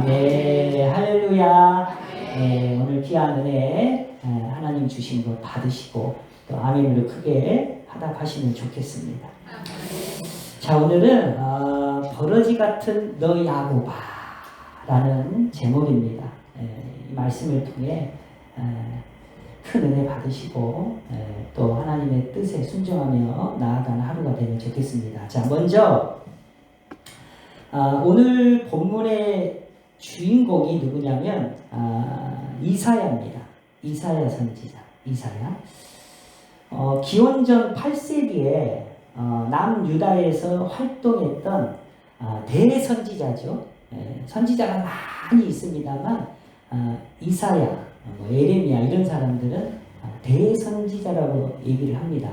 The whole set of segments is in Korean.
네, 할렐루야. 네, 오늘 귀한 은혜 하나님 주신 것 받으시고 또 아멘으로 크게 화답하시면 좋겠습니다. 자, 오늘은 버러지 같은 너 야곱아라는 제목입니다. 이 말씀을 통해 큰 은혜 받으시고 또 하나님의 뜻에 순종하며 나아가는 하루가 되면 좋겠습니다. 자, 먼저 오늘 본문의 주인공이 누구냐면 이사야입니다. 이사야 선지자. 이사야. 기원전 8세기에 남유다에서 활동했던 대선지자죠. 선지자가 많이 있습니다만 이사야, 에레미야 이런 사람들은 대선지자라고 얘기를 합니다.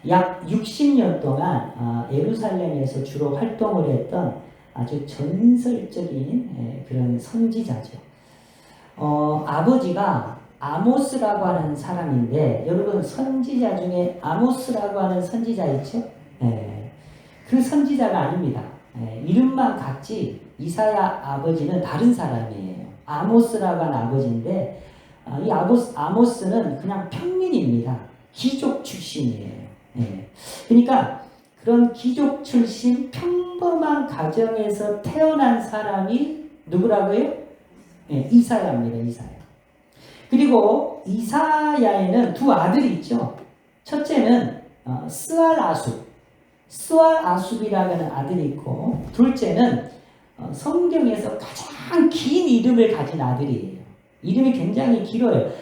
약 60년 동안 예루살렘에서 주로 활동을 했던 아주 전설적인 그런 선지자죠. 아버지가 아모스라고 하는 사람인데, 여러분 선지자 중에 아모스라고 하는 선지자 있죠? 그 선지자가 아닙니다. 이름만 같지 이사야 아버지는 다른 사람이에요. 아모스라고 하는 아버지인데 이 아모스는 그냥 평민입니다. 귀족 출신이에요. 그러니까 그런 귀족 출신 평범한 가정에서 태어난 사람이 누구라고요? 이사야입니다. 이사야. 그리고 이사야에는 두 아들이 있죠. 첫째는 스알아숲이라는 아들이 있고, 둘째는 성경에서 가장 긴 이름을 가진 아들이에요. 이름이 굉장히 길어요.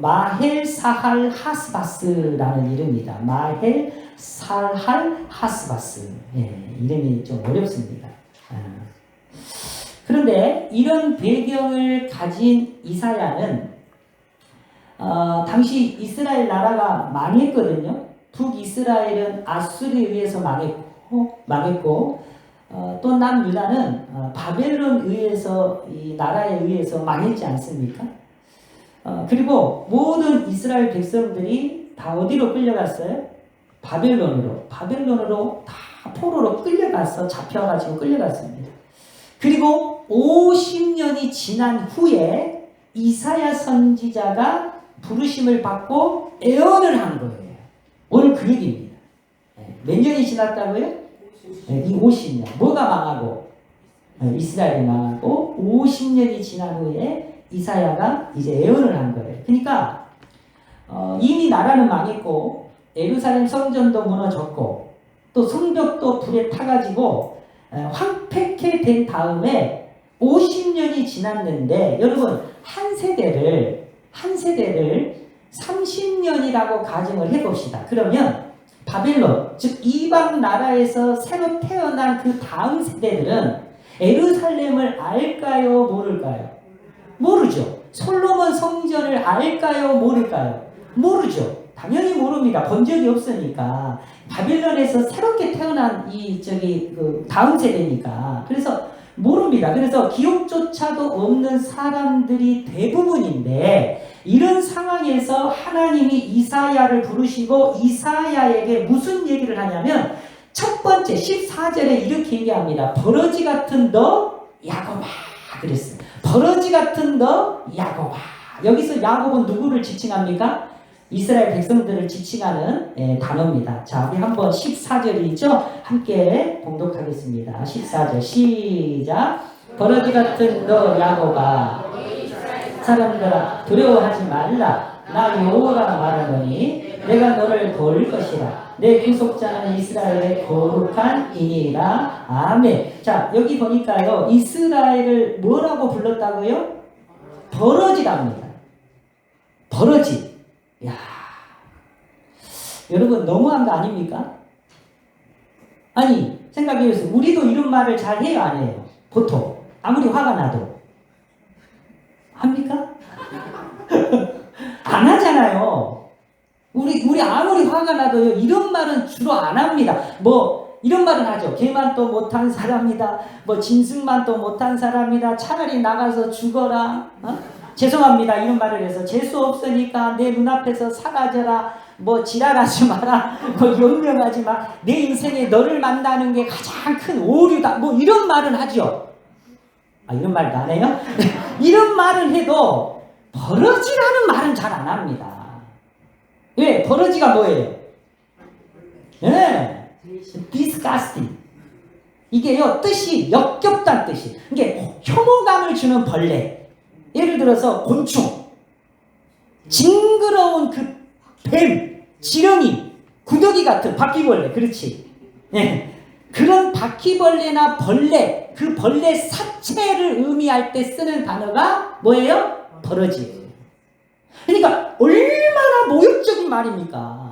마헬사할 하스바스라는 이름입니다. 마헬사할 하스바스. 이름이 좀 어렵습니다. 그런데 이런 배경을 가진 이사야는 당시 이스라엘 나라가 망했거든요. 북이스라엘은 아수르에 의해서 망했고 또 남유다는 바벨론에 의해서 이 나라에 의해서 망했지 않습니까? 그리고 모든 이스라엘 백성들이 다 어디로 끌려갔어요? 바벨론으로 다 포로로 끌려가서 잡혀가지고 끌려갔습니다. 그리고 50년이 지난 후에 이사야 선지자가 부르심을 받고 예언을 한 거예요. 오늘 그 얘기입니다. 몇 년이 지났다고요? 이 50년. 뭐가 망하고? 이스라엘이 망하고 50년이 지난 후에 이사야가 이제 예언을 한 거예요. 그러니까 이미 나라는 망했고 예루살렘 성전도 무너졌고 또 성벽도 불에 타가지고 황폐케 된 다음에 50년이 지났는데, 여러분 한 세대를 30년이라고 가정을 해봅시다. 그러면 바벨론, 즉 이방 나라에서 새로 태어난 그 다음 세대들은 예루살렘을 알까요? 모를까요? 모르죠. 솔로몬 성전을 알까요? 모를까요? 모르죠. 당연히 모릅니다. 본 적이 없으니까. 바벨론에서 새롭게 태어난 그 다음 세대니까. 그래서 모릅니다. 그래서 기억조차도 없는 사람들이 대부분인데, 이런 상황에서 하나님이 이사야를 부르시고 이사야에게 무슨 얘기를 하냐면, 첫 번째 14절에 이렇게 얘기합니다. 버러지 같은 너 야곱아 그랬어요. 버러지 같은 너 야곱아. 여기서 야곱은 누구를 지칭합니까? 이스라엘 백성들을 지칭하는 단어입니다. 자, 우리 한번 14절이죠? 함께 봉독하겠습니다. 14절 시작. 버러지 같은 너 야곱아, 사람들아 두려워하지 말라. 나 여호와가 말하노니 내가 너를 도울 것이라. 내 구속자는 이스라엘의 거룩한 이니라. 아멘. 자, 여기 보니까요, 이스라엘을 뭐라고 불렀다고요? 버러지랍니다. 버러지. 야, 여러분 너무한 거 아닙니까? 아니, 생각해보세요. 우리도 이런 말을 잘 해요, 안 해요? 보통 아무리 화가 나도 합니까? 안 하잖아요. 우리 아무리 화가 나도요, 이런 말은 주로 안 합니다. 이런 말은 하죠. 걔만 또 못한 사람이다. 짐승만 또 못한 사람이다. 차라리 나가서 죽어라. 죄송합니다. 이런 말을 해서 재수 없으니까 내 눈앞에서 사라져라. 지랄하지 마라. 연명하지 마. 내 인생에 너를 만나는 게 가장 큰 오류다. 이런 말은 하죠. 이런 말도 안 해요? 이런 말을 해도 버러지라는 말은 잘 안 합니다. 왜? 버러지가 뭐예요? 예, disgusting. 이게요, 뜻이 역겹다는 뜻이. 이게 혐오감을 주는 벌레. 예를 들어서 곤충, 징그러운 그 뱀, 지렁이, 구더기 같은 바퀴벌레, 그렇지? 예, 그런 바퀴벌레나 벌레, 그 벌레 사체를 의미할 때 쓰는 단어가 뭐예요? 버러지예요. 그러니까 얼마나 모욕적인 말입니까?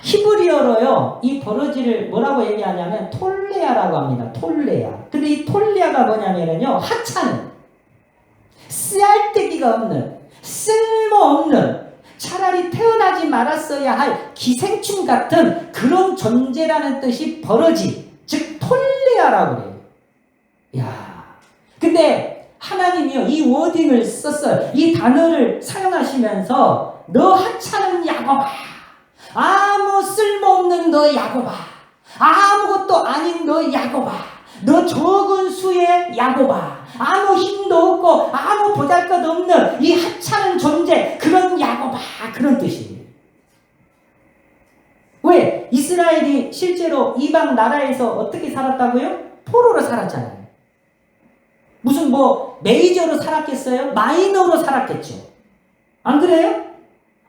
히브리어로요, 이 버러지를 뭐라고 얘기하냐면 톨레아라고 합니다. 톨레아. 근데 이 톨레아가 뭐냐면요, 하찮은, 쓰잘데기가 없는, 쓸모없는, 차라리 태어나지 말았어야 할 기생충 같은 그런 존재라는 뜻이 버러지, 즉 톨레아라고 그래요. 야, 근데 하나님이요, 이 워딩을 썼어요. 이 단어를 사용하시면서 너 하찮은 야곱아, 아무 쓸모없는 너 야곱아, 아무것도 아닌 너 야곱아, 너 적은 수의 야곱아, 아무 힘도 없고 아무 보잘것없는 이 하찮은 존재, 그런 야곱아, 그런 뜻이에요. 왜? 이스라엘이 실제로 이방 나라에서 어떻게 살았다고요? 포로로 살았잖아요. 무슨 메이저로 살았겠어요? 마이너로 살았겠죠. 안 그래요?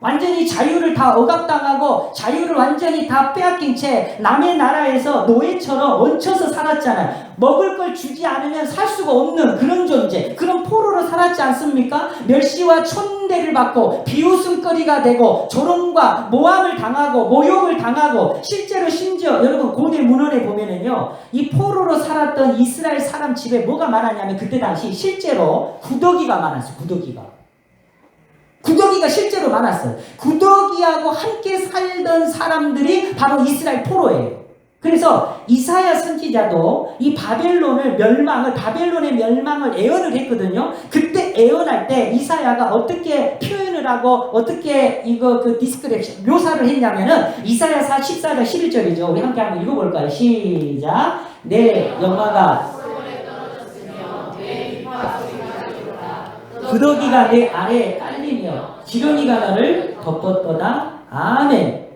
완전히 자유를 다 억압당하고 자유를 완전히 다 빼앗긴 채 남의 나라에서 노예처럼 얹혀서 살았잖아요. 먹을 걸 주지 않으면 살 수가 없는 그런 존재, 그런 포로로 살았지 않습니까? 멸시와 천대를 받고 비웃음거리가 되고 조롱과 모함을 당하고 모욕을 당하고, 실제로 심지어 여러분 고대 문헌에 보면은요, 이 포로로 살았던 이스라엘 사람 집에 뭐가 많았냐면 그때 당시 실제로 구더기가 많았어요. 구더기가 실제로 많았어요. 구더기하고 함께 살던 사람들이 바로 이스라엘 포로예요. 그래서 이사야 선지자도 이 바벨론의 멸망을 예언을 했거든요. 그때 예언할 때 이사야가 어떻게 표현을 하고 어떻게 디스크립션 묘사를 했냐면은 이사야 14장 11절이죠. 우리 함께 한번 읽어볼까요? 시작. 내 영화가 구더기가 내 아래에 깔리며 지렁이가 너를 덮었도다. 아멘.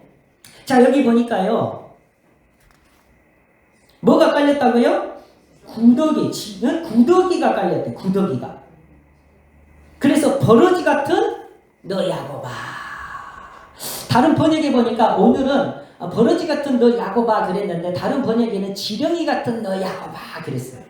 자, 여기 보니까요, 뭐가 깔렸다고요? 구더기가 깔렸대. 구더기가. 그래서 버러지 같은 너 야곱아. 다른 번역에 보니까 오늘은 버러지 같은 너 야곱아 그랬는데, 다른 번역에는 지렁이 같은 너 야곱아 그랬어요.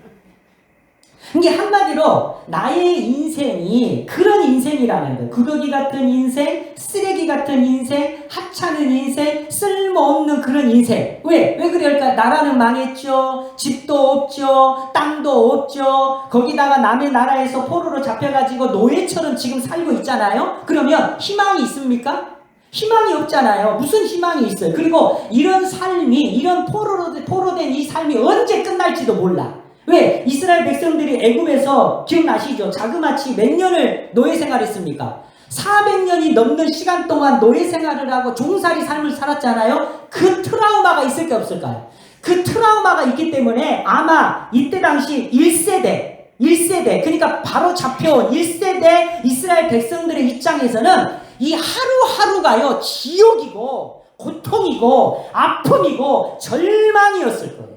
이게 한마디로 나의 인생이 그런 인생이라는 거예요. 구더기 같은 인생, 쓰레기 같은 인생, 하찮은 인생, 쓸모없는 그런 인생. 왜 그럴까? 나라는 망했죠. 집도 없죠. 땅도 없죠. 거기다가 남의 나라에서 포로로 잡혀가지고 노예처럼 지금 살고 있잖아요. 그러면 희망이 있습니까? 희망이 없잖아요. 무슨 희망이 있어요? 그리고 이런 삶이, 이런 포로된 이 삶이 언제 끝날지도 몰라. 왜? 이스라엘 백성들이 애굽에서 기억나시죠? 자그마치 몇 년을 노예 생활했습니까? 400년이 넘는 시간 동안 노예 생활을 하고 종살이 삶을 살았잖아요. 그 트라우마가 있을까 없을까요? 그 트라우마가 있기 때문에 아마 이때 당시 1세대 그러니까 바로 잡혀온 1세대 이스라엘 백성들의 입장에서는 이 하루하루가요, 지옥이고 고통이고 아픔이고 절망이었을 거예요.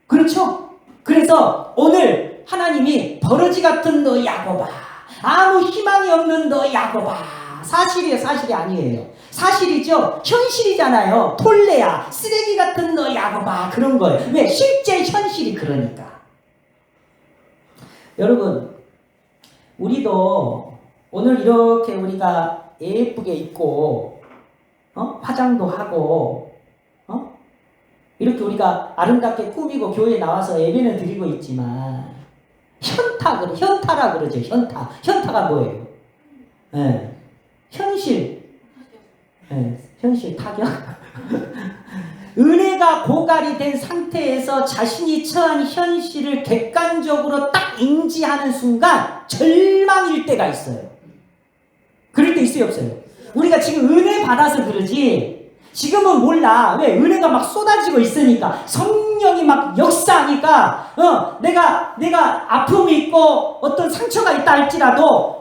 그렇죠? 그래서 오늘 하나님이 버러지 같은 너 야곱아, 아무 희망이 없는 너 야곱아, 사실이 아니에요. 사실이죠. 현실이잖아요. 톨레야, 쓰레기 같은 너 야곱아, 그런 거예요. 왜? 실제 현실이 그러니까. 여러분, 우리도 오늘 이렇게 우리가 예쁘게 입고 화장도 하고 이렇게 우리가 아름답게 꾸미고 교회에 나와서 예배는 드리고 있지만, 현타라 그러죠. 현타가 뭐예요? 네. 현실 타격. 은혜가 고갈이 된 상태에서 자신이 처한 현실을 객관적으로 딱 인지하는 순간 절망일 때가 있어요. 그럴 때 있어요, 없어요? 우리가 지금 은혜 받아서 그러지, 지금은 몰라. 왜? 은혜가 막 쏟아지고 있으니까. 성령이 막 역사하니까, 내가 아픔이 있고 어떤 상처가 있다 할지라도,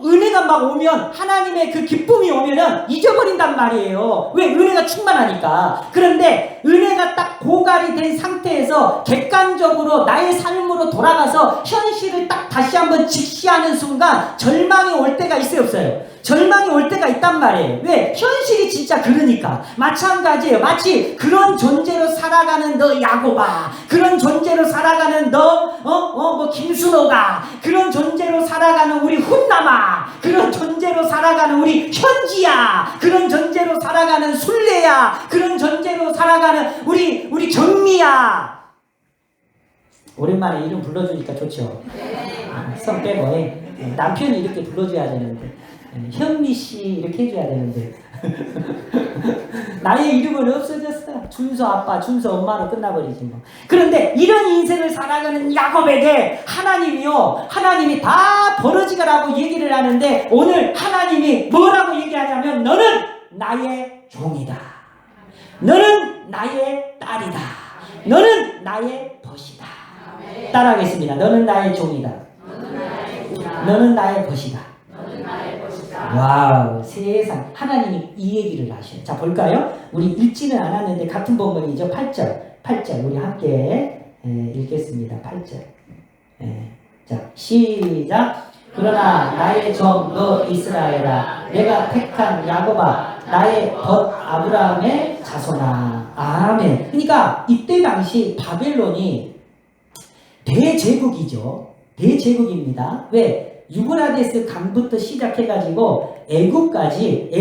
은혜가 막 오면, 하나님의 그 기쁨이 오면은 잊어버린단 말이에요. 왜? 은혜가 충만하니까. 그런데 은혜가 딱 고갈이 된 상태에서 객관적으로 나의 삶으로 돌아가서 현실을 딱 다시 한번 직시하는 순간 절망이 올 때가 있어요, 없어요? 절망이 올 때가 있단 말이에요. 왜? 현실이 진짜 그러니까. 마찬가지예요. 마치 그런 존재로 살아가는 너 야고바, 그런 존재로 살아가는 너 김순호가, 그런 존재로 살아가는 우리 훈남아, 그런 존재로 살아가는 우리 현지야, 그런 존재로 살아가는 순례야, 그런 존재로 살아가는 우리 경미야. 오랜만에 이름 불러주니까 좋죠. 성 빼고 남편이 이렇게 불러줘야 되는데, 현미씨 이렇게 해줘야 되는데 나의 이름은 없어졌어. 준서 아빠, 준서 엄마로 끝나버리지 뭐. 그런데 이런 인생을 살아가는 야곱에게 하나님이 다 버러지가라고 얘기를 하는데, 오늘 하나님이 뭐라고 얘기하냐면, 너는 나의 종이다, 너는 나의 딸이다, 너는 나의 벗이다. 따라하겠습니다. 너는 나의 종이다, 너는 나의 벗이다. 와우, 세상. 하나님이 이 얘기를 하셔요. 자, 볼까요? 우리 읽지는 않았는데 같은 본문이죠. 8절 우리 함께 읽겠습니다. 8절. 자, 시작. 그러나 나의 종 너 이스라엘아, 내가 택한 야곱아, 나의 벗 아브라함의 자손아. 아멘. 그러니까 이때 당시 바벨론이 대제국이죠. 대제국입니다. 왜? 유브라데스 강부터 시작해가지고 애국까지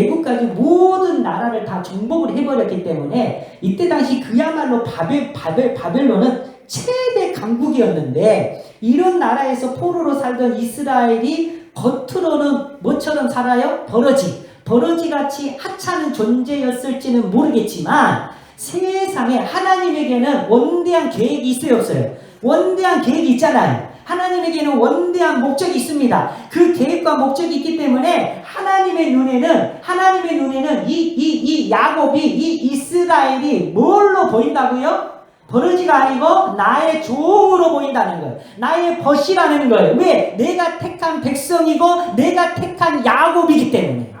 모든 나라를 다 정복을 해버렸기 때문에 이때 당시 그야말로 바벨론은 최대 강국이었는데, 이런 나라에서 포로로 살던 이스라엘이 겉으로는 뭐처럼 살아요? 버러지같이 하찮은 존재였을지는 모르겠지만, 세상에 하나님에게는 원대한 계획이 있어요, 없어요? 원대한 계획이 있잖아요. 하나님에게는 원대한 목적이 있습니다. 그 계획과 목적이 있기 때문에 하나님의 눈에는 이 야곱이, 이 이스라엘이 뭘로 보인다고요? 버러지가 아니고 나의 종으로 보인다는 거예요. 나의 벗이라는 거예요. 왜? 내가 택한 백성이고 내가 택한 야곱이기 때문에.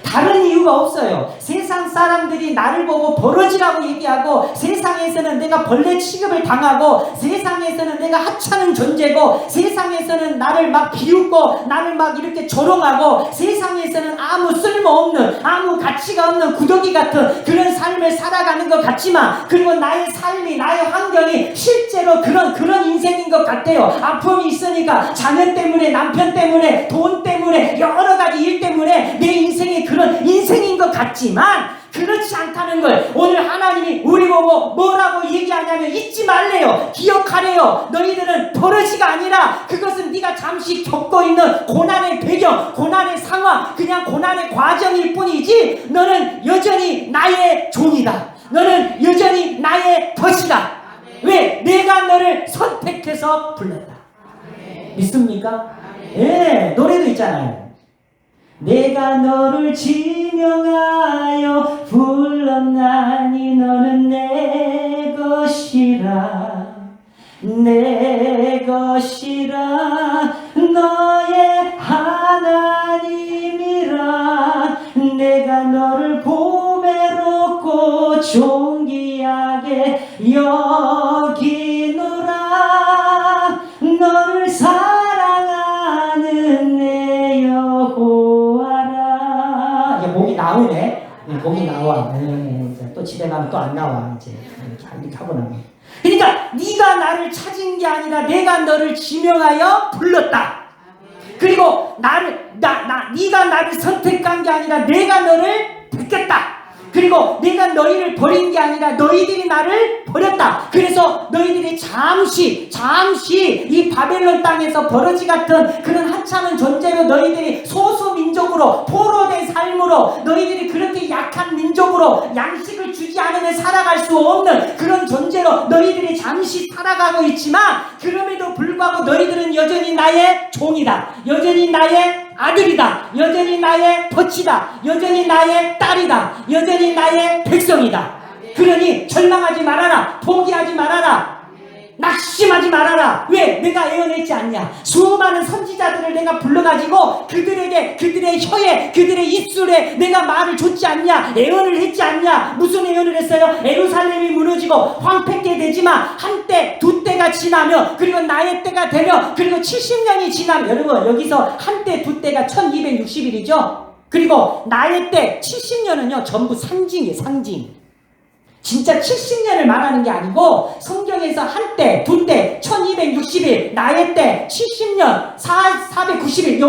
다른 이유가 없어요. 세상 사람들이 나를 보고 버러지라고 얘기하고, 세상에서는 내가 벌레 취급을 당하고, 세상에서는 내가 하찮은 존재고, 세상에서는 나를 막 비웃고 나를 막 이렇게 조롱하고, 세상에서는 아무 쓸모없는, 아무 가치가 없는 구더기 같은 그런 삶을 살아가는 것 같지만, 그리고 나의 삶이, 나의 환경이 실제로 그런 인생인 것 같아요. 아픔이 있으니까 자녀 때문에, 남편 때문에, 돈 때문에, 여러 가지 일 때문에 내 인생이 그런 인생인 것 같지만 그렇지 않다는 걸 오늘 하나님이 우리 보고 뭐라고 얘기하냐면, 잊지 말래요. 기억하래요. 너희들은 버러지가 아니라 그것은 네가 잠시 겪고 있는 고난의 배경, 고난의 상황, 그냥 고난의 과정일 뿐이지, 너는 여전히 나의 종이다. 너는 여전히 나의 벗이다. 왜? 내가 너를 선택해서 불렀다. 믿습니까? 예, 노래도 있잖아요. 내가 너를 지명하여 불렀나니 너는 내 것이라, 내 것이라, 너의 하나님이라. 내가 너를 보배롭고 존귀하게 여기노라. 너를 사랑하는 내 여호와라. 이제 목이 나오네. 목이 나와. 또 집에 가면 또 안 나와. 이제 이렇게 하고 나면. 그러니까 네가 나를 찾은 게 아니라 내가 너를 지명하여 불렀다. 그리고 네가 나를 선택한 게 아니라 내가 너를 택했다. 그리고 내가 너희를 버린 게 아니라 너희들이 나를 버렸다. 그래서 너희들이 잠시 이 바벨론 땅에서 버러지 같은 그런 하찮은 존재로, 너희들이 소수 민족으로, 포로된 삶으로, 너희들이 그렇게 약한 민족으로 양식을 주지 않으면 살아갈 수 없는 그런 존재로 너희들이 잠시 살아가고 있지만, 그럼에도 불구하고 너희들은 여전히 나의 종이다. 여전히 나의 아들이다. 여전히 나의 덫이다. 여전히 나의 딸이다. 여전히 나의 백성이다. 그러니 절망하지 말아라. 포기하지 말아라. 낙심하지 말아라. 왜? 내가 애원했지 않냐. 수많은 선지자들을 내가 불러가지고 그들에게 그들의 혀에 그들의 입술에 내가 말을 줬지 않냐. 애원을 했지 않냐. 무슨 애원을 했어요? 예루살렘이 무너지고 황폐게 되지만 한때 두 때가 지나며 그리고 나의 때가 되며 그리고 70년이 지나면 여러분 여기서 한때 두 때가 1260일이죠. 그리고 나의 때 70년은요 전부 상징이에요. 상징. 진짜 70년을 말하는 게 아니고 성경에서 한때, 두때, 1260일, 나의 때, 70년, 490일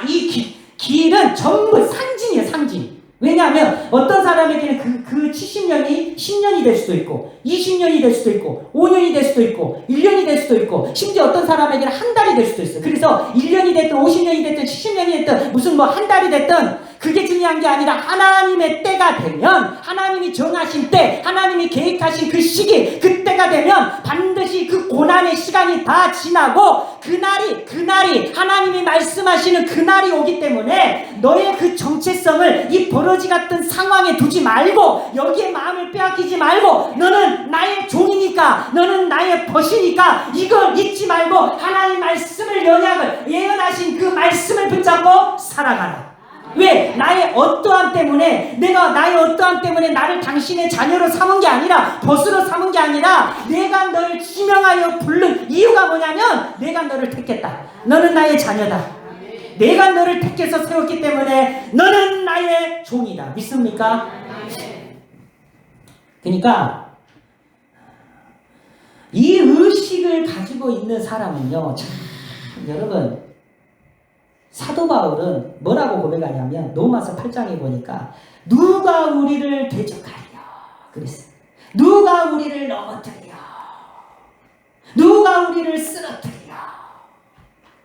이 길은 전부 상징이에요. 상징. 왜냐하면 어떤 사람에게는 그 70년이 10년이 될 수도 있고 20년이 될 수도 있고 5년이 될 수도 있고 1년이 될 수도 있고 심지어 어떤 사람에게는 한 달이 될 수도 있어요. 그래서 1년이 됐든 50년이 됐든 70년이 됐든 무슨 뭐 한 달이 됐든 그게 중요한 게 아니라 하나님의 때가 되면 하나님이 정하신 때 하나님이 계획하신 그 시기 그때가 되면 반드시 그 고난의 시간이 다 지나고 그날이 하나님이 말씀하시는 그날이 오기 때문에 너의 그 정체성을 이 버러지 같은 상황에 두지 말고 여기에 마음을 빼앗기지 말고 너는 나의 종이니까 너는 나의 벗이니까 이걸 잊지 말고 하나님의 말씀을 연약을 예언하신 그 말씀을 붙잡고 살아가라. 왜? 나의 어떠함 때문에 나의 어떠함 때문에 나를 당신의 자녀로 삼은 게 아니라 벗으로 삼은 게 아니라 내가 너를 지명하여 부른 이유가 뭐냐면 내가 너를 택했다. 너는 나의 자녀다. 내가 너를 택해서 세웠기 때문에 너는 나의 종이다. 믿습니까? 그러니까 이 의식을 가지고 있는 사람은요 참 여러분 사도 바울은 뭐라고 고백하냐면 로마서 8장에 보니까 누가 우리를 대적하리요 그랬어요. 누가 우리를 넘어뜨리요 누가 우리를 쓰러뜨리요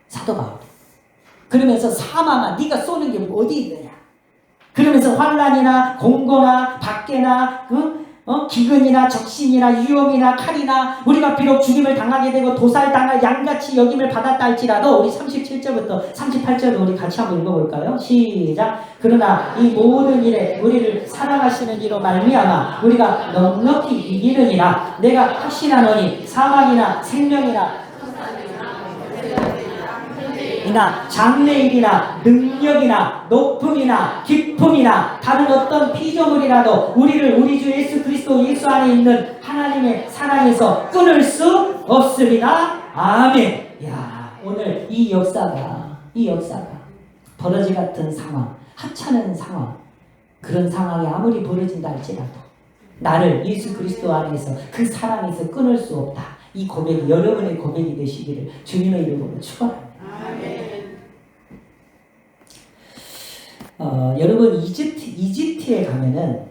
사도 바울 그러면서 사망아 네가 쏘는 게 어디 있느냐 그러면서 환난이나 공고나 박해나 기근이나 적신이나 위험이나 칼이나 우리가 비록 죽임을 당하게 되고 도살당할 양같이 여김을 받았다 할지라도 우리 37절부터 38절을 우리 같이 한번 읽어볼까요? 시작. 그러나 이 모든 일에 우리를 사랑하시는 이로 말미암아 우리가 넉넉히 이기느니라. 내가 확신하노니 사망이나 생명이나 장래일이나 능력이나 높음이나 기쁨이나 다른 어떤 피조물이라도 우리를 우리 주 예수 그리스도 예수 안에 있는 하나님의 사랑에서 끊을 수 없으리라. 아멘. 야, 오늘 이 역사가 버러지 같은 상황, 하찮은 상황, 그런 상황이 아무리 벌어진다 할지라도 나를 예수 그리스도 안에서 그 사랑에서 끊을 수 없다. 이 고백이 여러분의 고백이 되시기를 주님의 이름으로 축원합니다. 여러분 이집트에 가면은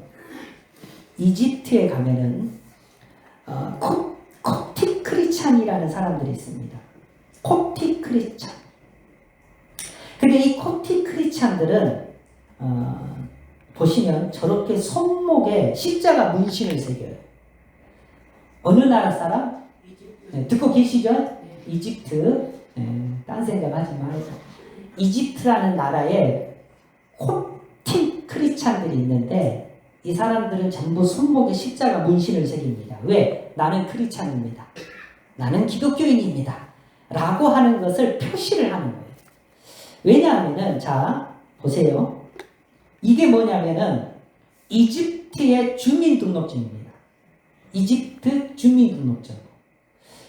콥틱 크리스찬이라는 사람들이 있습니다. 콥틱 크리스찬. 근데 이 콥틱 크리스찬들은 보시면 저렇게 손목에 십자가 문신을 새겨요. 어느 나라 사람? 네, 듣고 계시죠? 이집트. 딴 생각하지 말고 이집트라는 나라에 콥틱 크리스찬들이 있는데 이 사람들은 전부 손목에 십자가 문신을 새깁니다. 왜? 나는 크리스찬입니다. 나는 기독교인입니다. 라고 하는 것을 표시를 하는 거예요. 왜냐하면은 자 보세요. 이게 뭐냐면은 이집트의 주민등록증입니다. 이집트 주민등록증.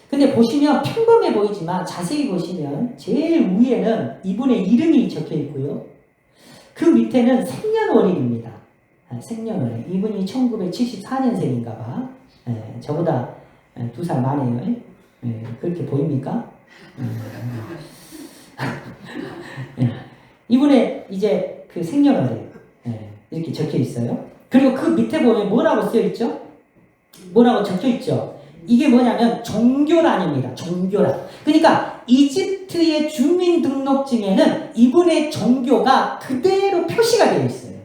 근데 보시면 평범해 보이지만 자세히 보시면 제일 위에는 이분의 이름이 적혀 있고요. 그 밑에는 생년월일입니다. 생년월일. 이분이 1974년생인가 봐. 저보다 2살 많아요. 그렇게 보입니까? 이분의 이제 그 생년월일 이렇게 적혀 있어요. 그리고 그 밑에 보면 뭐라고 쓰여 있죠? 뭐라고 적혀 있죠? 이게 뭐냐면 종교란입니다. 종교란. 그러니까 이집트의 주민등록증에는 이분의 종교가 그대로 표시가 되어 있어요.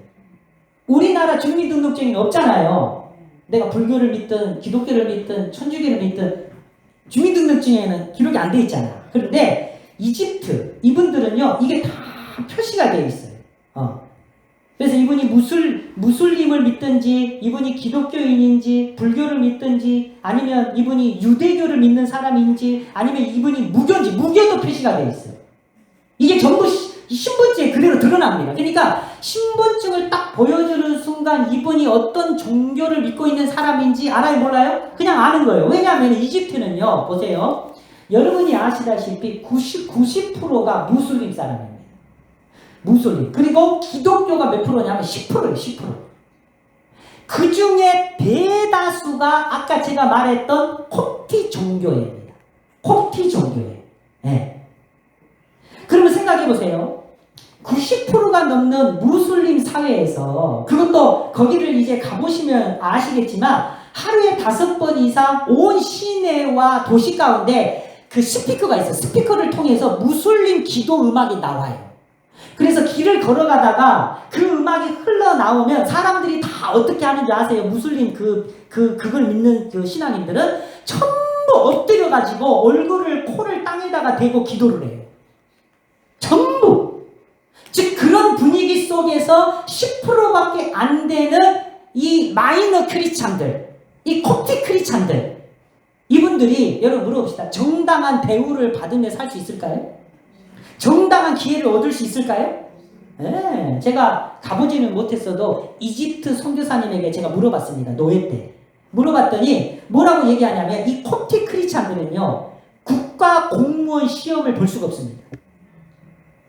우리나라 주민등록증이 없잖아요. 내가 불교를 믿든 기독교를 믿든 천주교를 믿든 주민등록증에는 기록이 안 돼 있잖아. 그런데 이집트 이분들은요 이게 다 표시가 되어 있어요. 그래서 이분이 무슬림을 믿든지 이분이 기독교인인지 불교를 믿든지 아니면 이분이 유대교를 믿는 사람인지 아니면 이분이 무교인지 무교도 표시가 되어 있어요. 이게 전부 신분증에 그대로 드러납니다. 그러니까 신분증을 딱 보여주는 순간 이분이 어떤 종교를 믿고 있는 사람인지 알아요 몰라요? 그냥 아는 거예요. 왜냐하면 이집트는요 보세요. 여러분이 아시다시피 90%가 무슬림 사람입니다. 무슬림. 그리고 기독교가 몇 프로냐면 10%예요. 10%. 그 중에 대다수가 아까 제가 말했던 콥티 종교입니다. 콥티 종교예요. 네. 그러면 생각해 보세요. 90%가 넘는 무슬림 사회에서 그것도 거기를 이제 가보시면 아시겠지만 하루에 5번 이상 온 시내와 도시 가운데 그 스피커가 있어요. 스피커를 통해서 무슬림 기도 음악이 나와요. 그래서 길을 걸어가다가 그 음악이 흘러나오면 사람들이 다 어떻게 하는 줄 아세요? 무슬림 그걸 믿는 그 신앙인들은 전부 엎드려가지고 얼굴을 코를 땅에다가 대고 기도를 해요. 전부. 즉 그런 분위기 속에서 10%밖에 안 되는 이 마이너 크리스찬들, 이 콥틱 크리스찬들 이분들이 여러분 물어봅시다. 정당한 대우를 받으며 살 수 있을까요? 정당한 기회를 얻을 수 있을까요? 네, 제가 가보지는 못했어도 이집트 선교사님에게 제가 물어봤습니다. 노예 때. 물어봤더니 뭐라고 얘기하냐면 이 콥틱 크리스찬들은요. 국가 공무원 시험을 볼 수가 없습니다.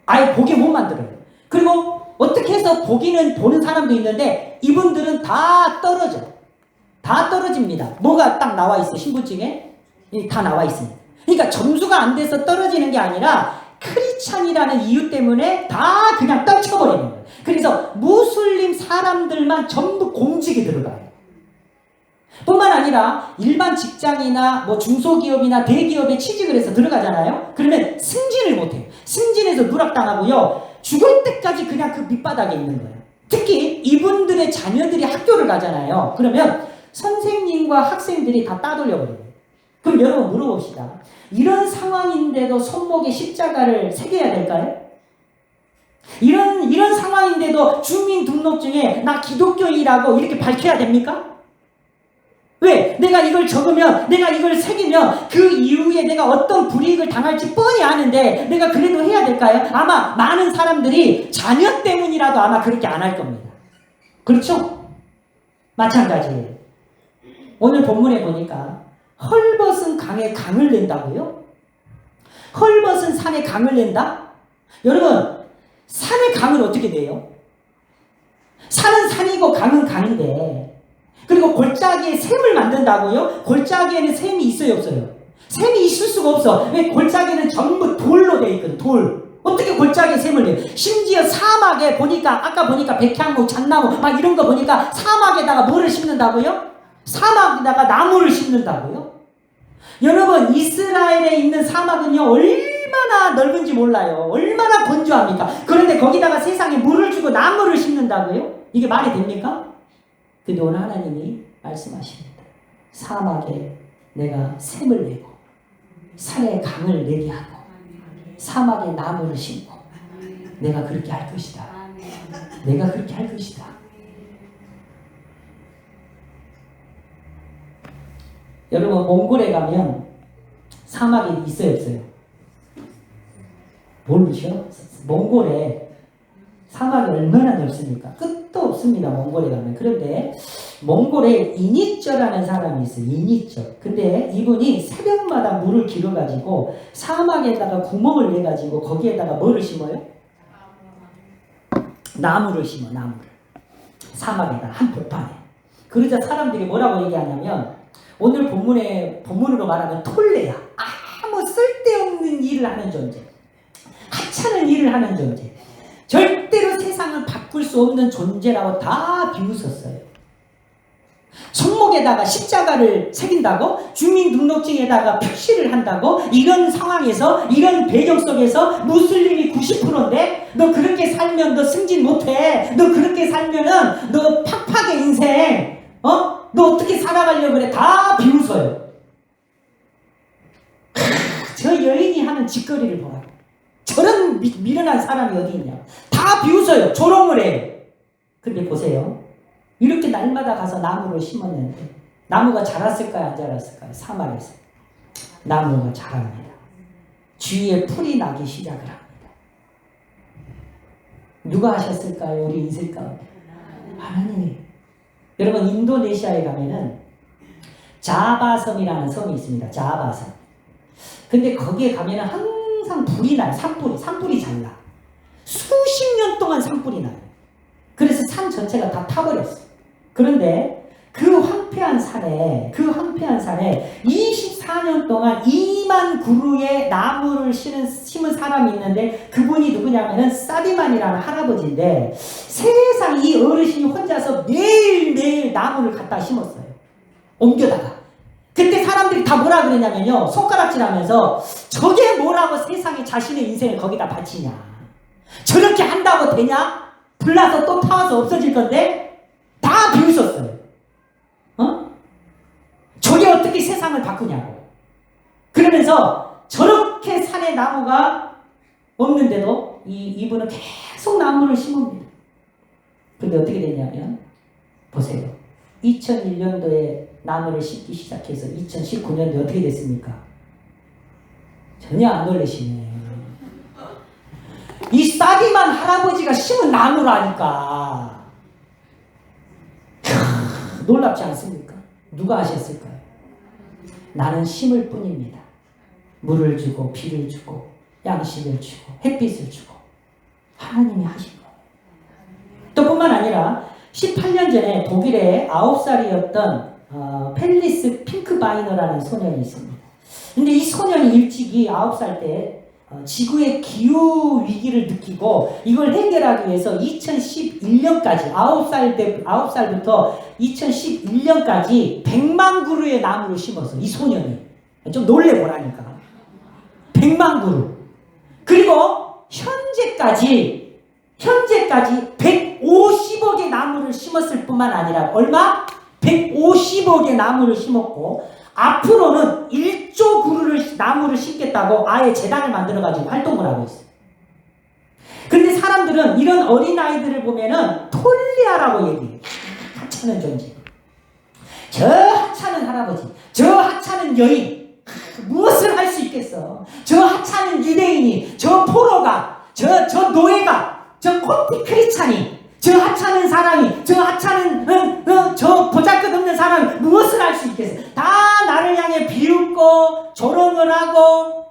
아예 보게 못 만들어요. 그리고 어떻게 해서 보는 사람도 있는데 이분들은 다 떨어져. 다 떨어집니다. 뭐가 딱 나와 있어 신분증에? 다 나와 있습니다. 그러니까 점수가 안 돼서 떨어지는 게 아니라 크리스찬이라는 이유 때문에 다 그냥 떨쳐버리는 거예요. 그래서 무슬림 사람들만 전부 공직에 들어가요. 뿐만 아니라 일반 직장이나 뭐 중소기업이나 대기업에 취직을 해서 들어가잖아요. 그러면 승진을 못해요. 승진해서 누락당하고요. 죽을 때까지 그냥 그 밑바닥에 있는 거예요. 특히 이분들의 자녀들이 학교를 가잖아요. 그러면 선생님과 학생들이 다 따돌려버려요. 그럼 여러분 물어봅시다. 이런 상황인데도 손목에 십자가를 새겨야 될까요? 이런 상황인데도 주민등록증에 나 기독교인이라고 이렇게 밝혀야 됩니까? 왜? 내가 이걸 적으면, 내가 이걸 새기면 그 이후에 내가 어떤 불이익을 당할지 뻔히 아는데 내가 그래도 해야 될까요? 아마 많은 사람들이 자녀 때문이라도 아마 그렇게 안 할 겁니다. 그렇죠? 마찬가지예요. 오늘 본문에 보니까 헐벗은 강에 강을 낸다고요? 헐벗은 산에 강을 낸다? 여러분, 산에 강을 어떻게 내요? 산은 산이고 강은 강인데, 그리고 골짜기에 샘을 만든다고요? 골짜기에는 샘이 있어요, 없어요? 샘이 있을 수가 없어. 왜? 골짜기는 전부 돌로 돼 있거든, 돌. 어떻게 골짜기에 샘을 내요? 심지어 사막에 보니까, 아까 보니까 백향목, 잣나무, 막 이런 거 보니까 사막에다가 뭐를 심는다고요? 사막에다가 나무를 심는다고요? 여러분, 이스라엘에 있는 사막은요 얼마나 넓은지 몰라요. 얼마나 건조합니까? 그런데 거기다가 세상에 물을 주고 나무를 심는다고요? 이게 말이 됩니까? 근데 오늘 하나님이 말씀하십니다. 사막에 내가 샘을 내고 산에 강을 내게 하고 사막에 나무를 심고 내가 그렇게 할 것이다. 내가 그렇게 할 것이다. 여러분, 몽골에 가면 사막이 있어요, 없어요? 모르죠? 몽골에 사막이 얼마나 넓습니까? 끝도 없습니다, 몽골에 가면. 그런데 몽골에 이니쩌라는 사람이 있어요, 이니쩌. 근데 이분이 새벽마다 물을 길어가지고 사막에다가 구멍을 내가지고 거기에다가 뭐를 심어요? 나무를 심어, 나무를. 사막에다, 한복판에. 그러자 사람들이 뭐라고 얘기하냐면 오늘 본문으로 말하면 톨레야. 아무 쓸데없는 일을 하는 존재. 하찮은 일을 하는 존재. 절대로 세상을 바꿀 수 없는 존재라고 다 비웃었어요. 손목에다가 십자가를 새긴다고? 주민등록증에다가 표시를 한다고? 이런 상황에서, 이런 배경 속에서 무슬림이 90%인데 너 그렇게 살면 너 승진 못해. 너 그렇게 살면은 너 팍팍의 인생. 너 어떻게 살아가려고 그래? 다 비웃어요. 저 여인이 하는 짓거리를 보라고. 저런 미련한 사람이 어디 있냐. 다 비웃어요. 조롱을 해. 근데 보세요. 이렇게 날마다 가서 나무를 심었는데 나무가 자랐을까요? 안 자랐을까요? 사막에서. 나무가 자랍니다. 주위에 풀이 나기 시작을 합니다. 누가 하셨을까요? 우리 인생 가운데. 하나님이. 여러분 인도네시아에 가면은 자바섬이라는 섬이 있습니다. 자바섬. 근데 거기에 가면은 항상 불이 나요. 산불이 잘 나. 수십 년 동안 산불이 나요. 그래서 산 전체가 다 타버렸어. 그런데 그 황폐한 산에 24년 동안 2만 그루의 나무를 심은 사람이 있는데 그분이 누구냐면은 사디만이라는 할아버지인데 세상 이 어르신이 혼자서 매일매일 나무를 갖다 심었어요. 옮겨다가. 그때 사람들이 다 뭐라 그러냐면요. 손가락질하면서 저게 뭐라고 세상에 자신의 인생을 거기다 바치냐. 저렇게 한다고 되냐? 불나서 또 타와서 없어질 건데 다 비웃었어요. 저게 어떻게 세상을 바꾸냐고. 그러면서 저렇게 산에 나무가 없는데도 이분은 계속 나무를 심습니다. 근데 어떻게 됐냐면 보세요. 2001년도에 나무를 심기 시작해서 2019년도에 어떻게 됐습니까? 전혀 안 놀라시네. 이 사디만 할아버지가 심은 나무라니까. 놀랍지 않습니까? 누가 하셨을까요? 나는 심을 뿐입니다. 물을 주고 비를 주고 양식을 주고 햇빛을 주고 하나님이 하신 거예요. 또 뿐만 아니라 18년 전에 독일의 9살이었던 펠리스 핑크바이너라는 소년이 있습니다. 근데 이 소년이 일찍이 9살 때 지구의 기후 위기를 느끼고 이걸 해결하기 위해서 2011년까지 9살부터 2011년까지 100만 그루의 나무를 심어서 이 소년이 좀 놀래보라니까 100만 그루. 그리고 현재까지 150억의 나무를 심었을 뿐만 아니라 얼마? 150억의 나무를 심었고 앞으로는 1조 그루를 나무를 심겠다고 아예 재단을 만들어가지고 활동을 하고 있어요. 근데 사람들은 이런 어린아이들을 보면은 톨리아라고 얘기해요. 하찮은 존재. 저 하찮은 할아버지, 저 하찮은 여인, 무엇을 할 수 있겠어? 저 하찮은 유대인이, 저 포로가, 저 노예가, 저 콘티 크리찬이, 저 하찮은 사람이, 저 하찮은 저 보잘것없는 사람이 무엇을 할 수 있겠어? 다 나를 향해 비웃고 조롱을 하고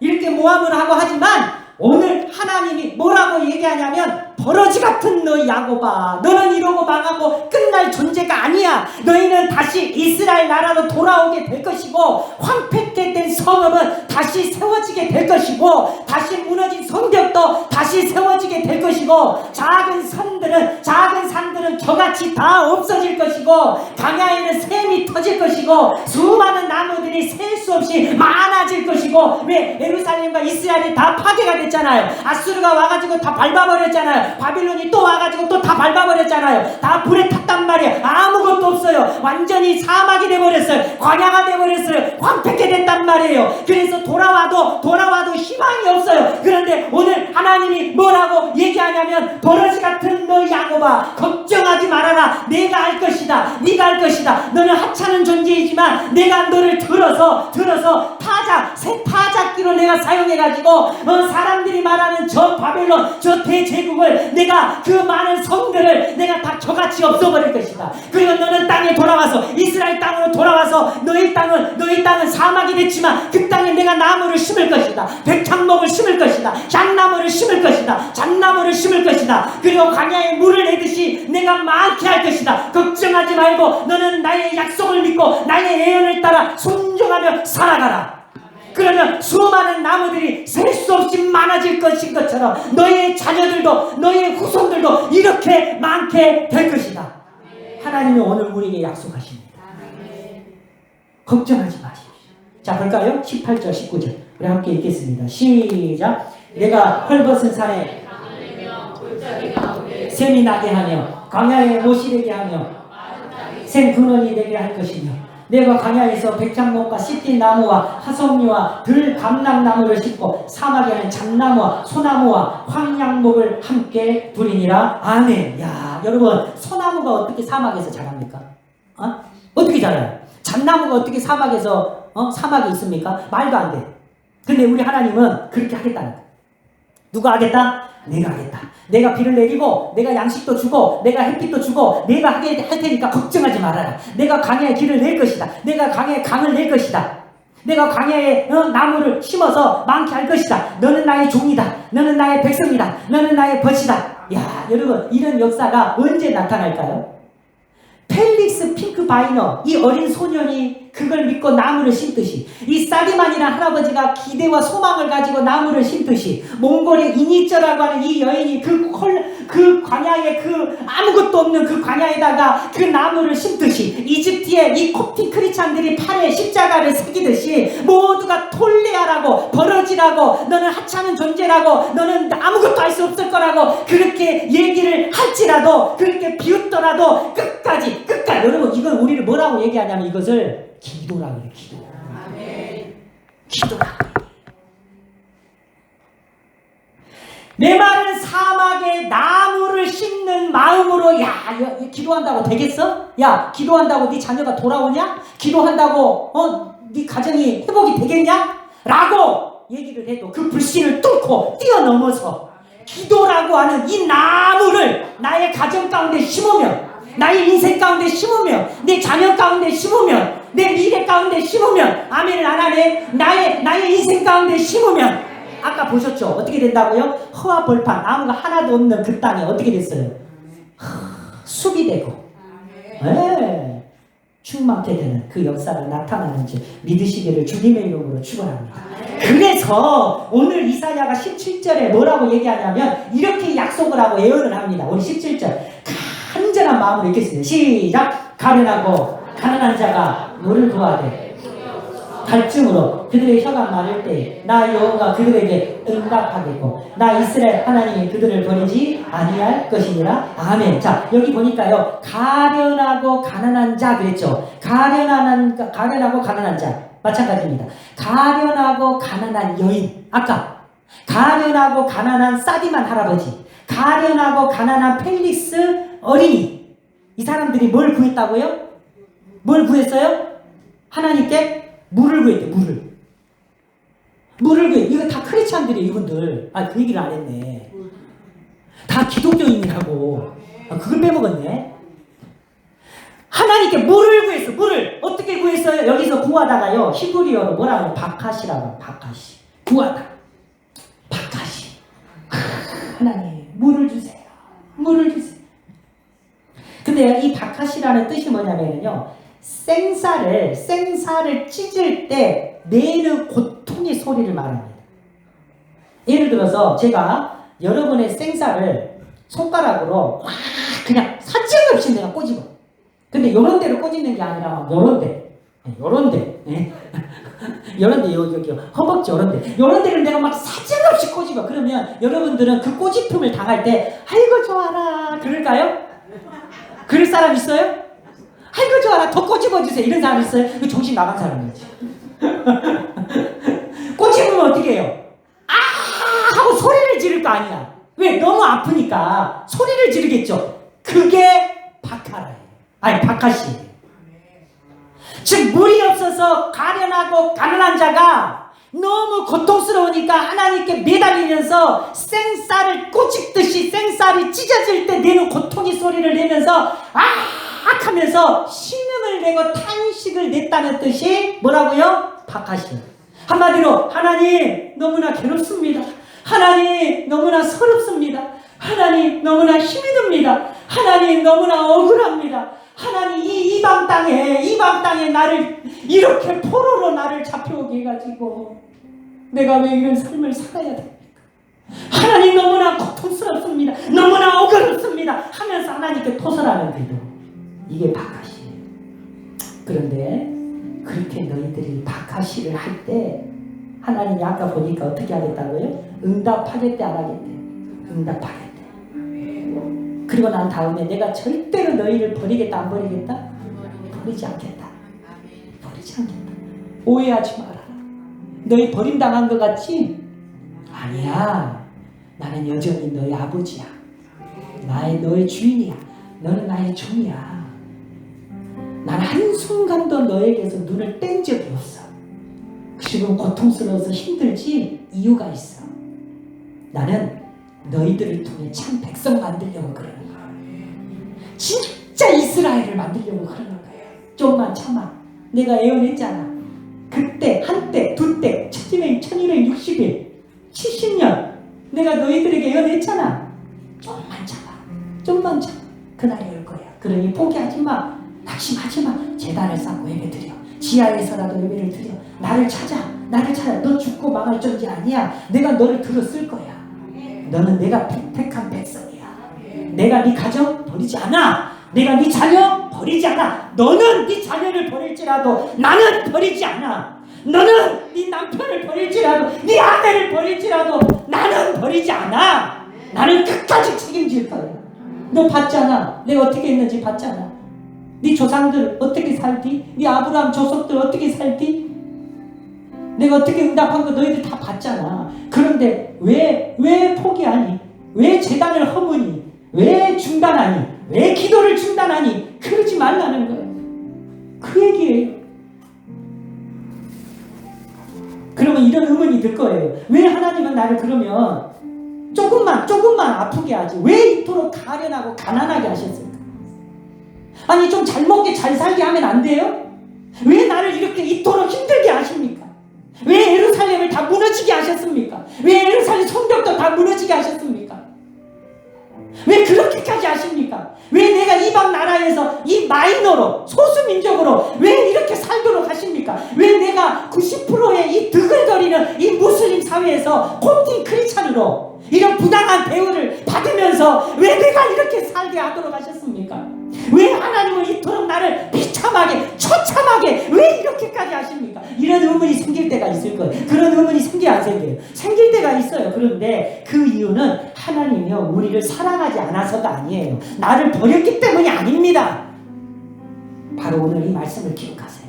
이렇게 모함을 하고 하지만 오늘 하나님이 뭐라고 얘기하냐면 버러지 같은 너 야곱아, 너는 이러고 망하고 끝날 존재가 아니야. 너희는 다시 이스라엘 나라로 돌아오게 될 것이고 황폐케 된 성읍은 다시 세워지게 될 것이고 다시 무너진 성벽도 다시 세워지게 될 것이고 작은 산들은 저같이 다 없어질 것이고 강야에는 샘이 터질 것이고 수많은 나무들이 셀 수 없이 많아질 것이고 왜 예루살렘과 이스라엘이 다 파괴가 됐잖아요. 아수르가 와가지고 다 밟아버렸잖아요. 바빌론이 또 와가지고 또 다 밟아버렸잖아요. 다 불에 탔단 말이에요. 아무것도 없어요. 완전히 사막이 돼버렸어요. 광야가 돼버렸어요. 황폐케 됐단 말이에요. 그래서 돌아와도 희망이 없어요. 그런데 오늘 하나님이 뭐라고 얘기하냐면 버러지 같은 너 야곱아, 걱정하지 말아라. 내가 할 것이다. 네가 할 것이다. 너는 하찮은 존재이지만 내가 너를 들어서 새 타작기로 내가 사용해가지고 사람들이 말하는 저 바벨론, 저 대제국을 내가 그 많은 성들을 내가 다 저같이 없어버릴 것이다. 그리고 너는 땅에 돌아와서 이스라엘 땅으로 돌아와서 너희 땅은 사막이 됐지만 그 땅에 내가 나무를 심을 것이다. 백향목을 심을 것이다. 향나무를 심을 것이다. 잣나무를 심을 것이다. 그리고 광야에 물을 내듯이 내가 많게 할 것이다. 걱정하지 말고 너는 나의 약속을 믿고 나의 예언을 따라 순종하며 살아가라. 그러면 수많은 나무들이 셀 수 없이 많아질 것인 것처럼 너의 자녀들도 너의 후손들도 이렇게 많게 될 것이다. 하나님이 오늘 우리에게 약속하십니다. 걱정하지 마십시오. 자, 볼까요? 18절 19절 우리 함께 읽겠습니다. 시작. 내가 헐벗은 산에 샘이 나게 하며 광야에 못 이르게 하며 샘 근원이 되게 할 것이며 내가 광야에서 백향목과 시띠나무와 하석류와 들감람나무를 심고 사막에는 잣나무와 소나무와 황양목을 함께 두리니라. 아멘. 야, 여러분, 소나무가 어떻게 사막에서 자랍니까? 어떻게 자라요? 잣나무가 어떻게 사막에서 사막에 있습니까? 말도 안 돼. 근데 우리 하나님은 그렇게 하겠다는 거예요. 누가 하겠다? 내가 하겠다. 내가 비를 내리고 내가 양식도 주고 내가 햇빛도 주고 내가 하게 할 테니까 걱정하지 말아라. 내가 광야에 길을 낼 것이다. 내가 광야에 강을 낼 것이다. 내가 광야에 나무를 심어서 많게 할 것이다. 너는 나의 종이다. 너는 나의 백성이다. 너는 나의 벗이다. 야, 여러분, 이런 역사가 언제 나타날까요? 펠릭스 핑크바이너, 이 어린 소년이 그걸 믿고 나무를 심듯이, 이 사디만이라는 할아버지가 기대와 소망을 가지고 나무를 심듯이, 몽골의 이니쩌라고 하는 이 여인이 그 광야에, 그 아무것도 없는 그 광야에다가 그 나무를 심듯이, 이집트의 이 콥틱 크리스찬들이 팔에 십자가를 새기듯이 모두가 톨레아라고, 버러지라고, 너는 하찮은 존재라고, 너는 아무것도 할 수 없을 거라고 그렇게 얘기를 할지라도, 그렇게 비웃더라도 끝까지 여러분, 이건 우리를 뭐라고 얘기하냐면 이것을 기도라고 해요. 기도. 아멘. 기도라고 해요. 내 말은 사막에 나무를 심는 마음으로, 야, 기도한다고 되겠어? 야, 기도한다고 네 자녀가 돌아오냐? 기도한다고 네 가정이 회복이 되겠냐? 라고 얘기를 해도 그 불신을 뚫고 뛰어넘어서 기도라고 하는 이 나무를 나의 가정 가운데 심으면, 나의 인생 가운데 심으면, 내 자녀 가운데 심으면, 내 미래 가운데 심으면, 아멘을 안 하네. 나의 인생 가운데 심으면, 아까 보셨죠? 어떻게 된다고요? 허와 벌판, 나무가 하나도 없는 그 땅에 어떻게 됐어요? 숲이 되고, 네, 충만케 되는 그 역사가 나타나는지 믿으시기를 주님의 이름으로 축원합니다. 그래서 오늘 이사야가 17절에 뭐라고 얘기하냐면 이렇게 약속을 하고 예언을 합니다. 우리 17절 간절한 마음으로 읽겠습니다. 시작. 가련하고 가난한 자가 너를 구하되 갈증으로 그들의 혀가 마를 때 나 여호와가 그들에게 응답하겠고 나 이스라엘 하나님이 그들을 버리지 아니할 것이니라. 아멘. 자, 여기 보니까요, 가련하고 가난한 자 그랬죠. 가련하고 가난한 자 마찬가지입니다. 가련하고 가난한 여인, 아까 가련하고 가난한 사디만 할아버지, 가련하고 가난한 펠릭스 어린이, 이 사람들이 뭘 구했다고요? 뭘 구했어요? 하나님께 물을 구했대. 물을 구해. 이거 다 크리스찬들이에요, 이분들. 그 얘기를 안 했네. 다 기독교인이라고. 그걸 빼먹었네. 하나님께 물을 구했어. 물을 어떻게 구했어요? 여기서 구하다가요, 히브리어로 뭐라고? 바카시라고. 바카시. 구하다. 바카시. 하나님 물을 주세요. 물을 주세요. 근데 이 바카시라는 뜻이 뭐냐면요, 생사를 찢을 때 내는 고통의 소리를 말합니다. 예를 들어서 제가 여러분의 생사를 손가락으로 그냥 사정없이 내가 꼬집어. 근데 요런 데로 꼬집는 게 아니라 요런 데, 여기 허벅지 요런 데를 내가 막 사정없이 꼬집어. 그러면 여러분들은 그 꼬집힘을 당할 때 아이고 좋아라 그럴까요? 그럴 사람 있어요? 아이고 좋아라 더 꼬집어주세요 이런 사람 있어요? 이거 정신 나간 사람이지. 꼬집으면 어떻게 해요? 하고 소리를 지를 거 아니야. 왜? 너무 아프니까 소리를 지르겠죠. 그게 바카라예요. 바카시. 즉 물이 없어서 가련하고 가난한 자가 너무 고통스러우니까 하나님께 매달리면서 생쌀을 꼬집듯이 생쌀이 찢어질 때 내는 고통의 소리를 내면서 하면서 신음을 내고 탄식을 냈다는 뜻이 뭐라고요? 바카시. 한마디로 하나님 너무나 괴롭습니다. 하나님 너무나 서럽습니다. 하나님 너무나 힘이 듭니다. 하나님 너무나 억울합니다. 하나님 이 이방 땅에 나를 이렇게 포로로 나를 잡혀오게 해가지고 내가 왜 이런 삶을 살아야 됩니까? 하나님 너무나 고통스럽습니다. 너무나 억울합니다. 하면서 하나님께 토설하는 기도. 이게 바카시예요. 그런데 그렇게 너희들이 바카시를 할 때 하나님이 아까 보니까 어떻게 하겠다고요? 응답하겠대 안 하겠대? 응답하겠대. 그리고 난 다음에 내가 절대로 너희를 버리겠다 안 버리겠다? 버리지 않겠다. 버리지 않겠다. 오해하지 마라. 너희 버림당한 것 같지? 아니야. 나는 여전히 너희 아버지야. 너의 주인이야. 너는 나의 종이야. 난 한순간도 너에게서 눈을 뗀 적이 없어. 지금 고통스러워서 힘들지? 이유가 있어. 나는 너희들을 통해 참 백성 만들려고 그러는 거야. 진짜 이스라엘을 만들려고 그러는 거야. 좀만 참아. 내가 예언했잖아. 그때, 한때, 두때, 1260일, 70년 내가 너희들에게 예언했잖아. 좀만 참아. 좀만 참아. 그날이 올 거야. 그러니 포기하지 마. 낙심하지 마. 제단을 쌓고 예배 드려. 지하에서라도 예배를 드려. 나를 찾아. 나를 찾아. 너 죽고 망할 존재 아니야. 내가 너를 들었을 거야. 너는 내가 택한 백성이야. 내가 네 가정 버리지 않아. 내가 네 자녀 버리지 않아. 너는 네 자녀를 버릴지라도 나는 버리지 않아. 너는 네 남편을 버릴지라도 네 아내를 버릴지라도 나는 버리지 않아. 나는 끝까지 책임질 거야. 너 봤잖아. 내가 어떻게 했는지 봤잖아. 네 조상들 어떻게 살디? 네 아브라함 조석들 어떻게 살디? 내가 어떻게 응답한 거 너희들 다 봤잖아. 그런데 왜 포기하니? 왜 제단을 허무니? 왜 중단하니? 왜 기도를 중단하니? 그러지 말라는 거예요. 그 얘기예요. 그러면 이런 의문이 들 거예요. 왜 하나님은 나를 그러면 조금만 아프게 하지? 왜 이토록 가련하고 가난하게 하셨을까? 아니 좀 잘 먹게 잘 살게 하면 안 돼요? 왜 나를 이렇게 이토록 힘들게 하십니까? 왜 예루살렘을 다 무너지게 하셨습니까? 왜 예루살렘 성벽도 다 무너지게 하셨습니까? 왜 그렇게까지 하십니까? 왜 내가 이방 나라에서 이 마이너로 소수민족으로 왜 이렇게 살도록 하십니까? 왜 내가 90%의 이 드글거리는 이 무슬림 사회에서 콘팅 크리스찬으로 이런 부당한 대우를 받으면서 왜 내가 이렇게 살게 하도록 하셨습니까? 왜 하나님은 이토록 나를 비참하게 처참하게 왜 이렇게까지 하십니까? 이런 의문이 생길 때가 있을 거예요. 그런 의문이 생겨 안 생겨요? 생길 때가 있어요. 그런데 그 이유는 하나님이요 우리를 사랑하지 않아서가 아니에요. 나를 버렸기 때문이 아닙니다. 바로 오늘 이 말씀을 기억하세요.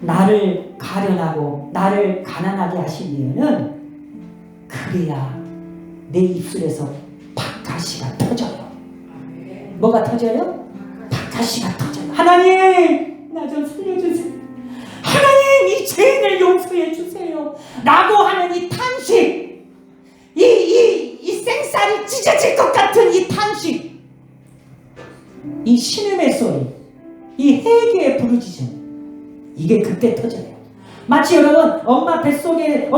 나를 가련하고 나를 가난하게 하신 이유는 그래야 내 입술에서 박하시가 터져요. 뭐가 터져요? 박하시가 터져요. 하나님 나 좀 살려주세요. 하나님 이 죄인을 용서해 주세요 라고 하는 이 탄식, 이 생살이 찢어질 것 같은 이 탄식, 이 신음의 소리, 이 회개의 부르짖음, 이게 그때 터져요. 마치 여러분 엄마 뱃속에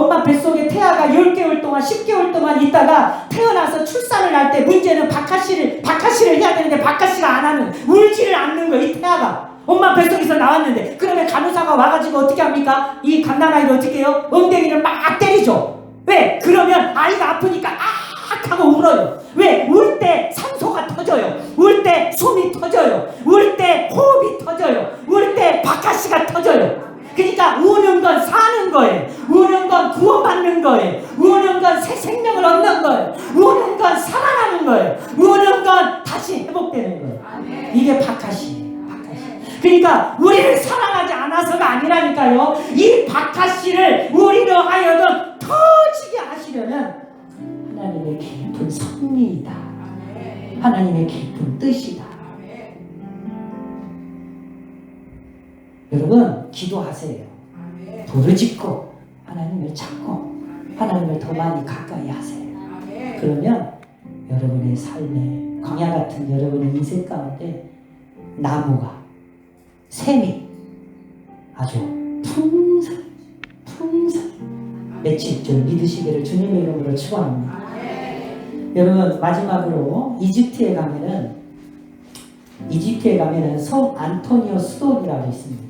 태아가 10개월 동안 10개월 동안 있다가 태어나서 출산을 할 때 문제는 박하씨를 해야 되는데 박하씨가 안 하는, 울지를 않는 거예요. 이 태아가 엄마 뱃속에서 나왔는데, 그러면 간호사가 와가지고 어떻게 합니까? 이 갓난아이를 어떻게 해요? 엉덩이를 막 때리죠. 왜? 그러면 아이가 아프니까 악 하고 울어요. 왜? 울 때 산소가 터져요. 울 때 숨이 터져요. 울 때 호흡이 터져요. 울 때 박하씨가 터져요. 그러니까 우는 건 사는 거예요. 우는 건 구원받는 거예요. 우는 건 새 생명을 얻는 거예요. 우는 건 살아나는 거예요. 우는 건 다시 회복되는 거예요. 이게 박하씨예요. 그러니까 우리를 사랑하지 않아서가 아니라니까요. 이 박하씨를 우리로 하여금 터지게 하시려는 하나님의 깊은 섭리이다. 하나님의 깊은 뜻이다. 여러분 기도하세요. 부르짖고 하나님을 찾고 하나님을 더 많이 가까이 하세요. 그러면 여러분의 삶에 광야 같은 여러분의 인생 가운데 나무가 샘이 아주 풍성히 맺힐 줄 믿으시기를 주님의 이름으로 축원합니다. 여러분 마지막으로 이집트에 가면은 성 안토니오 수도이라고 있습니다.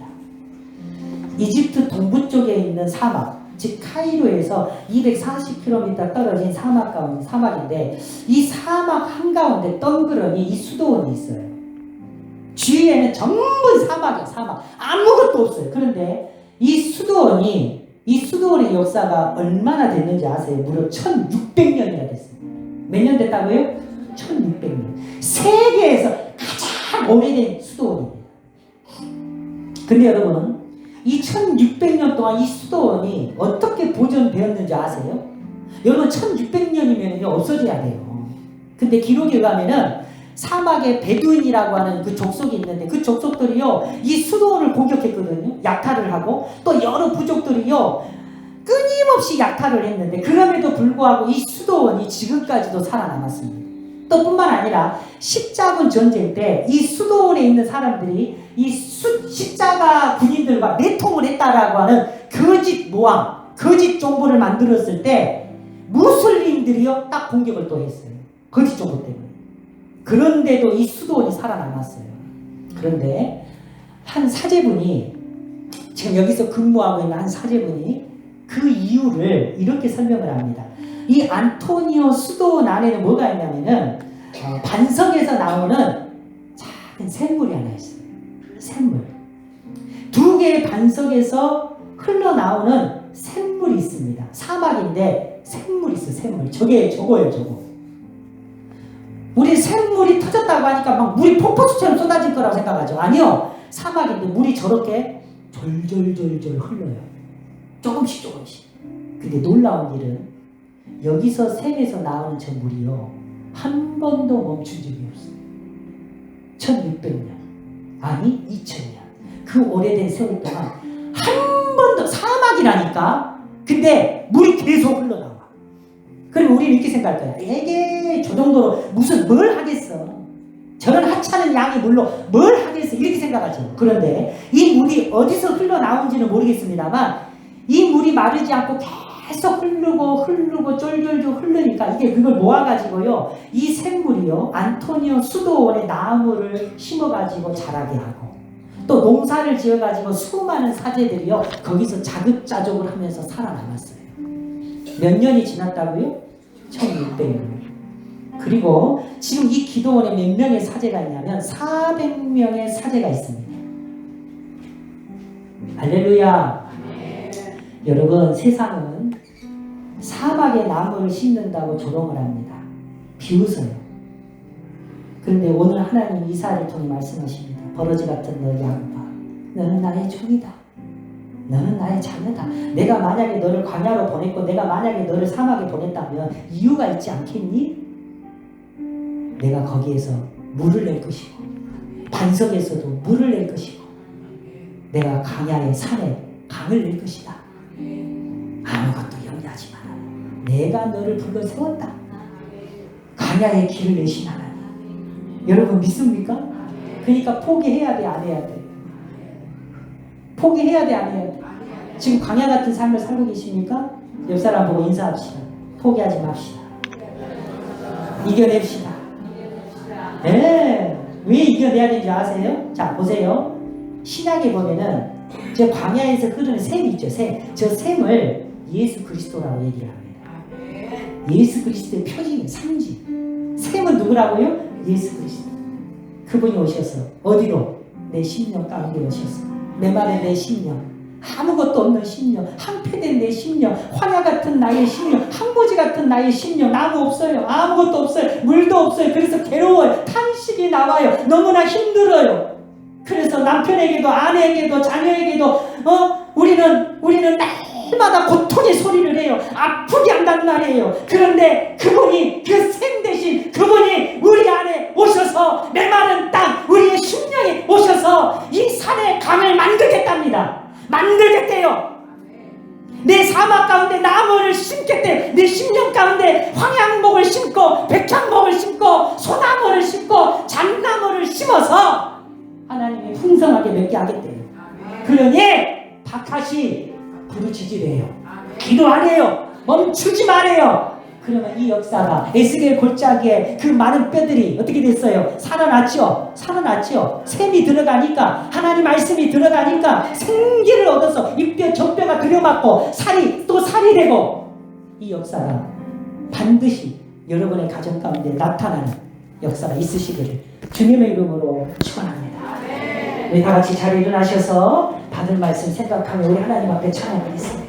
이집트 동부 쪽에 있는 사막, 즉 카이로에서 240km 떨어진 사막인데 이 사막 한가운데 덩그러니 이 수도원이 있어요. 주위에는 전부 사막이에요. 사막. 아무것도 없어요. 그런데 이 수도원의 역사가 얼마나 됐는지 아세요? 무려 1600년이나 됐습니다. 몇 년 됐다고요? 1600년. 세계에서 가장 오래된 수도원입니다. 근데 여러분, 이 1600년 동안 이 수도원이 어떻게 보존되었는지 아세요? 여러분, 1600년이면 없어져야 돼요. 근데 기록에 가면은 사막에 베두인이라고 하는 그 족속이 있는데 그 족속들이요, 이 수도원을 공격했거든요. 약탈을 하고 또 여러 부족들이요, 끊임없이 약탈을 했는데 그럼에도 불구하고 이 수도원이 지금까지도 살아남았습니다. 또 뿐만 아니라 십자군 전쟁 때 이 수도원에 있는 사람들이 이 십자가 군인들과 내통을 했다라고 하는 거짓 모함, 거짓 정보를 만들었을 때 무슬림들이요 딱 공격을 또 했어요. 거짓 정보 때문에. 그런데도 이 수도원이 살아남았어요. 그런데 한 사제분이, 지금 여기서 근무하고 있는 한 사제분이 그 이유를 이렇게 설명을 합니다. 이 안토니오 수도원 안에는 뭐가 있냐면은 반석에서 나오는 작은 샘물이 하나 있어요. 샘물. 두 개의 반석에서 흘러나오는 샘물이 있습니다. 사막인데 샘물이 있어요. 샘물. 저거예요. 우리 샘물이 터졌다고 하니까 막 물이 폭포수처럼 쏟아질 거라고 생각하죠. 아니요. 사막인데 물이 저렇게 졸졸졸졸 흘러요. 조금씩. 근데 놀라운 일은 여기서 샘에서 나오는 저 물이요, 한 번도 멈춘 적이 없어요. 1600년 아니 2000년 그 오래된 세월 동안 한 번도, 사막이라니까. 근데 물이 계속 흘러나와. 그럼 우리는 이렇게 생각할 거야. 이게 저 정도로 무슨 뭘 하겠어. 저런 하찮은 양의 물로 뭘 하겠어. 이렇게 생각하죠. 그런데 이 물이 어디서 흘러나온지는 모르겠습니다만 이 물이 마르지 않고 계속 흐르고 쫄쫄쫄 흐르니까 이게 그걸 모아가지고요, 이 샘물이요 안토니오 수도원에 나무를 심어가지고 자라게 하고 또 농사를 지어가지고 수많은 사제들이요 거기서 자급자족을 하면서 살아남았어요. 몇 년이 지났다고요? 1600년. 그리고 지금 이 기도원에 몇 명의 사제가 있냐면 400명의 사제가 있습니다. 할렐루야. 여러분, 세상은 사막에 나무를 심는다고 조롱을 합니다. 비웃어요. 그런데 오늘 하나님 이사야를 통해 말씀하십니다. 버러지 같은 너 양파, 너는 나의 종이다. 너는 나의 자녀다. 내가 만약에 너를 광야로 보냈고 내가 만약에 너를 사막에 보냈다면 이유가 있지 않겠니? 내가 거기에서 물을 낼 것이고 반석에서도 물을 낼 것이고 내가 강야의 산에 강을 낼 것이다. 아무것도 염려하지 마라. 내가 너를 불러 세웠다. 강야의 길을 내신 하나님. 여러분 믿습니까? 그러니까 포기해야 돼, 안 해야 돼? 포기해야 돼, 안 해야 돼? 지금 광야 같은 삶을 살고 계십니까? 옆 사람 보고 인사합시다. 포기하지 맙시다. 이겨냅시다. 네. 왜 이겨내야 되는지 아세요? 자, 보세요. 신약에 보면은 저 광야에서 흐르는 샘이 있죠. 샘. 저 샘을 예수 그리스도라고 얘기를 합니다. 예수 그리스도의 표징, 상징. 샘은 누구라고요? 예수 그리스도. 그분이 오셔서 어디로? 내 심령 가운데 오셔서 내 말에 내 심령, 아무것도 없는 심령, 황폐된 내 심령, 황야 같은 나의 심령, 항무지 같은 나의 심령, 나무 없어요. 아무것도 없어요. 물도 없어요. 그래서 괴로워요. 탄식이 나와요. 너무나 힘들어요. 그래서 남편에게도 아내에게도 자녀에게도 우리는 날마다 고통의 소리를 해요. 아프게 한단 말이에요. 그런데 그분이 그 샘 대신 그분이 우리 안에 오셔서 메마른 땅 우리의 심령에 오셔서 이 산의 강을 만들겠답니다. 만들겠대요. 내 사막 가운데 나무를 심겠대. 내 심령 가운데 황양목을 심고 백향목을 심고 소나무를 심고 잣나무를 심어서 하나님이 풍성하게 맺게 하겠대요. 그러니 박하시 부르짖으래요. 기도 안 해요. 멈추지 말아요. 그러면 이 역사가 에스겔 골짜기에 그 많은 뼈들이 어떻게 됐어요? 살아났죠. 살아났죠. 샘이 들어가니까 하나님 말씀이 들어가니까 생기를 얻어서 이뼈 저뼈가 들여맞고 살이 또 살이 되고 이 역사가 반드시 여러분의 가정 가운데 나타나는 역사가 있으시기를 주님의 이름으로 축원합니다. 우리 다 같이 자리에 일어나셔서 받을 말씀 생각하며 우리 하나님 앞에 찬양하겠습니다.